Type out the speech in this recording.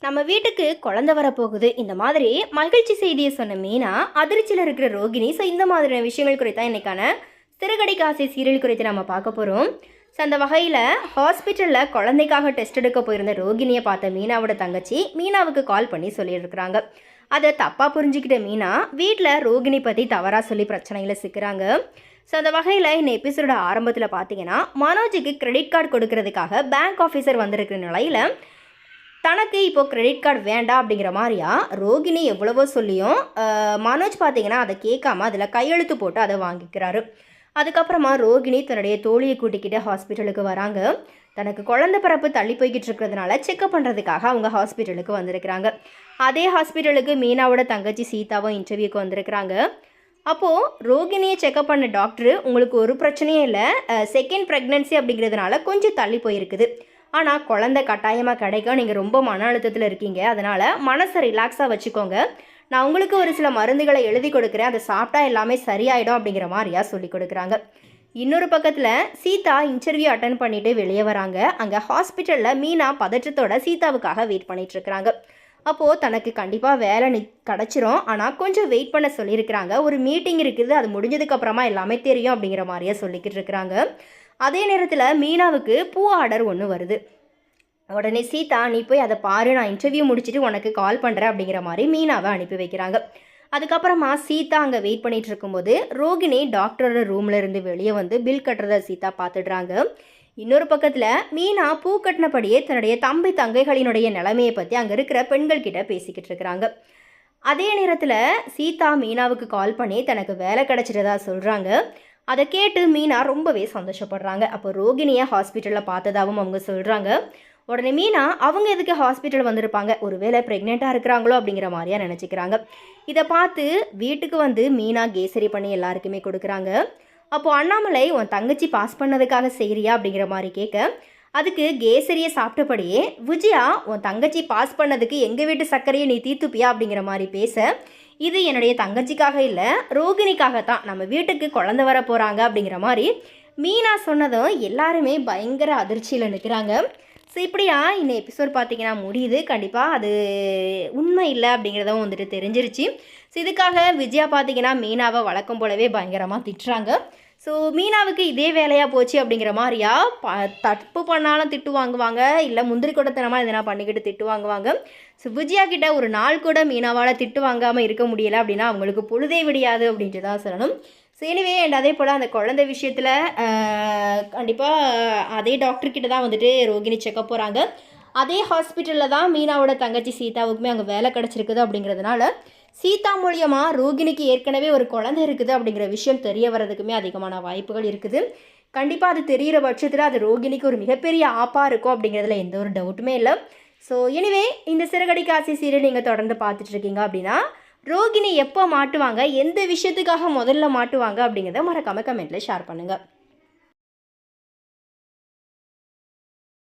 நம்ம வீட்டுக்கு குழந்தை வரப்போகுது இந்த மாதிரி மகிழ்ச்சி செய்தியை சொன்ன மீனா அதிர்ச்சியில் இருக்கிற ரோகிணி. ஸோ இந்த மாதிரியான விஷயங்கள் குறித்தான் இன்னைக்கான சிறுகடிக்கு ஆசை சீரியல் குறித்து நம்ம பார்க்க போகிறோம். ஸோ அந்த வகையில் ஹாஸ்பிட்டலில் குழந்தைக்காக டெஸ்ட் எடுக்க போயிருந்த ரோகிணியை பார்த்த மீனாவோட தங்கச்சி மீனாவுக்கு கால் பண்ணி சொல்லியிருக்கிறாங்க. அதை தப்பாக புரிஞ்சுக்கிட்ட மீனா வீட்டில் ரோகிணி பற்றி தவறாக சொல்லி பிரச்சனையில் சிக்கிறாங்க. ஸோ அந்த வகையில் இந்த எபிசோட ஆரம்பத்தில் பார்த்தீங்கன்னா மனோஜுக்கு கிரெடிட் கார்டு கொடுக்கறதுக்காக பேங்க் ஆஃபீஸர் வந்திருக்கிற நிலையில் தனக்கு இப்போது கிரெடிட் கார்டு வேண்டாம் அப்படிங்கிற மாதிரியா ரோகிணி எவ்வளவோ சொல்லியும் மனோஜ் பார்த்தீங்கன்னா அதை கேட்காம அதில் கையெழுத்து போட்டு அதை வாங்கிக்கிறாரு. அதுக்கப்புறமா ரோகிணி தன்னுடைய தோழியை கூட்டிக்கிட்டு ஹாஸ்பிட்டலுக்கு வராங்க. தனக்கு குழந்தை பிறப்பு தள்ளி போய்கிட்டு இருக்கிறதுனால செக்அப் பண்ணுறதுக்காக அவங்க ஹாஸ்பிட்டலுக்கு வந்திருக்கிறாங்க. அதே ஹாஸ்பிட்டலுக்கு மீனாவோட தங்கச்சி சீதாவும் இன்டர்வியூக்கு வந்திருக்கிறாங்க. அப்போது ரோகிணியை செக்அப் பண்ண டாக்டர் உங்களுக்கு ஒரு பிரச்சனையும் இல்லை, செகண்ட் ப்ரெக்னென்சி அப்படிங்கிறதுனால கொஞ்சம் தள்ளி போயிருக்குது, ஆனால் குழந்தை கட்டாயமாக கிடைக்கும், நீங்கள் ரொம்ப மன அழுத்தத்தில் இருக்கீங்க, அதனால் மனசை ரிலாக்ஸாக வச்சுக்கோங்க, நான் உங்களுக்கு ஒரு சில மருந்துகளை எழுதி கொடுக்குறேன், அதை சாப்பிட்டா எல்லாமே சரியாயிடும் அப்படிங்கிற மாதிரியா சொல்லி கொடுக்குறாங்க. இன்னொரு பக்கத்தில் சீதா இன்டர்வியூ அட்டன் பண்ணிவிட்டு வெளியே வராங்க. அங்கே ஹாஸ்பிட்டலில் மீனா பதற்றத்தோட சீதாவுக்காக வெயிட் பண்ணிகிட்ருக்குறாங்க. அப்போது தனக்கு கண்டிப்பாக வேலை கிடச்சிரும், ஆனால் கொஞ்சம் வெயிட் பண்ண சொல்லியிருக்கிறாங்க, ஒரு மீட்டிங் இருக்குது, அது முடிஞ்சதுக்கப்புறமா எல்லாமே தெரியும் அப்படிங்கிற மாதிரியா சொல்லிக்கிட்டு இருக்கிறாங்க. அதே நேரத்தில் மீனாவுக்கு பூ ஆர்டர் ஒன்று வருது. உடனே சீதா நீ போய் அதை பாரு, நான் இன்டர்வியூ முடிச்சுட்டு உனக்கு கால் பண்ணுறேன் அப்படிங்கிற மாதிரி மீனாவை அனுப்பி வைக்கிறாங்க. அதுக்கப்புறமா சீதா அங்கே வெயிட் பண்ணிகிட்டு இருக்கும்போது ரோகிணி டாக்டரோட ரூமில் இருந்து வெளியே வந்து பில் கட்டுறத சீதா பார்த்துடுறாங்க. இன்னொரு பக்கத்தில் மீனா பூ கட்டினபடியே தன்னுடைய தம்பி தங்கைகளினுடைய நிலைமையை பற்றி அங்கே இருக்கிற பெண்கள் கிட்ட பேசிக்கிட்டு இருக்கிறாங்க. அதே நேரத்தில் சீதா மீனாவுக்கு கால் பண்ணி தனக்கு வேலை கிடச்சிட்டதா சொல்கிறாங்க. அதை கேட்டு மீனா ரொம்பவே சந்தோஷப்படுறாங்க. அப்போ ரோகிணியை ஹாஸ்பிட்டலில் பார்த்ததாகவும் அவங்க சொல்கிறாங்க. உடனே மீனா அவங்க எதுக்கு ஹாஸ்பிட்டல் வந்திருப்பாங்க, ஒருவேளை ப்ரெக்னெண்ட்டாக இருக்கிறாங்களோ அப்படிங்கிற மாதிரியா நினச்சிக்கிறாங்க. இதை பார்த்து வீட்டுக்கு வந்து மீனா கேசரி பண்ணி எல்லாருக்குமே கொடுக்குறாங்க. அப்போது அண்ணாமலை உன் தங்கச்சி பாஸ் பண்ணதுக்காக செய்கிறியா அப்படிங்கிற மாதிரி கேட்க, அதுக்கு கேசரியை சாப்பிட்டபடியே விஜயா உன் தங்கச்சி பாஸ் பண்ணதுக்கு எங்கள் வீட்டு சர்க்கரையை நீ தீத்துப்பியா அப்படிங்கிற மாதிரி பேச, இது என்னுடைய தங்கச்சிக்காக இல்லை ரோகிணிக்காகத்தான், நம்ம வீட்டுக்கு குழந்தை வர போகிறாங்க அப்படிங்கிற மாதிரி மீனா சொன்னதும் எல்லாருமே பயங்கர அதிர்ச்சியில் நிற்கிறாங்க. ஸோ இப்படியா இந்த எபிசோட் பார்த்திங்கன்னா முடியுது. கண்டிப்பாக அது உண்மை இல்லை அப்படிங்கிறதும் வந்துட்டு தெரிஞ்சிருச்சு. ஸோ இதுக்காக விஜயா பார்த்திங்கன்னா மீனாவை வழக்கம் போலவே பயங்கரமாக திட்டுறாங்க. ஸோ மீனாவுக்கு இதே வேலையாக போச்சு அப்படிங்கிற மாதிரியா தப்பு பண்ணாலும் திட்டு வாங்குவாங்க, இல்லை முந்திரி கொடத்தனமாக எதனா பண்ணிக்கிட்டு திட்டு வாங்குவாங்க. ஸோ விஜயா கிட்ட ஒரு நாள் கூட மீனாவால் திட்டு வாங்காமல் இருக்க முடியலை அப்படின்னா அவங்களுக்கு பொழுதே விடியாது அப்படின்ட்டு தான் சொல்லணும். ஸோ எனிவே அண்ட் அதே போல் அந்த குழந்தை விஷயத்தில் கண்டிப்பாக அதே டாக்டர்கிட்ட தான் வந்துட்டு ரோகிணி செக்கப் போகிறாங்க. அதே ஹாஸ்பிட்டலில் தான் மீனாவோட தங்கச்சி சீதாவுக்குமே அங்கே வேலை கிடச்சிருக்குது. அப்படிங்கிறதுனால சீதா மூலியமாக ரோகிணிக்கு ஏற்கனவே ஒரு குழந்தை இருக்குது அப்படிங்கிற விஷயம் தெரிய வர்றதுக்குமே அதிகமான வாய்ப்புகள் இருக்குது. கண்டிப்பாக அது தெரிகிற பட்சத்தில் அது ரோகிணிக்கு ஒரு மிகப்பெரிய ஆப்பாக இருக்கும் அப்படிங்கிறதுல எந்த ஒரு டவுட்டுமே இல்லை. ஸோ எனிவே இந்த சிறுகடிக்கு ஆசை சீரியல் நீங்கள் தொடர்ந்து பார்த்துட்ருக்கீங்க அப்படின்னா ரோகிணி எப்போ மாட்டுவாங்க, எந்த விஷயத்துக்காக முதல்ல மாட்டுவாங்க அப்படிங்கிறத மறக்காமல் கமெண்ட்டில் ஷேர் பண்ணுங்கள்.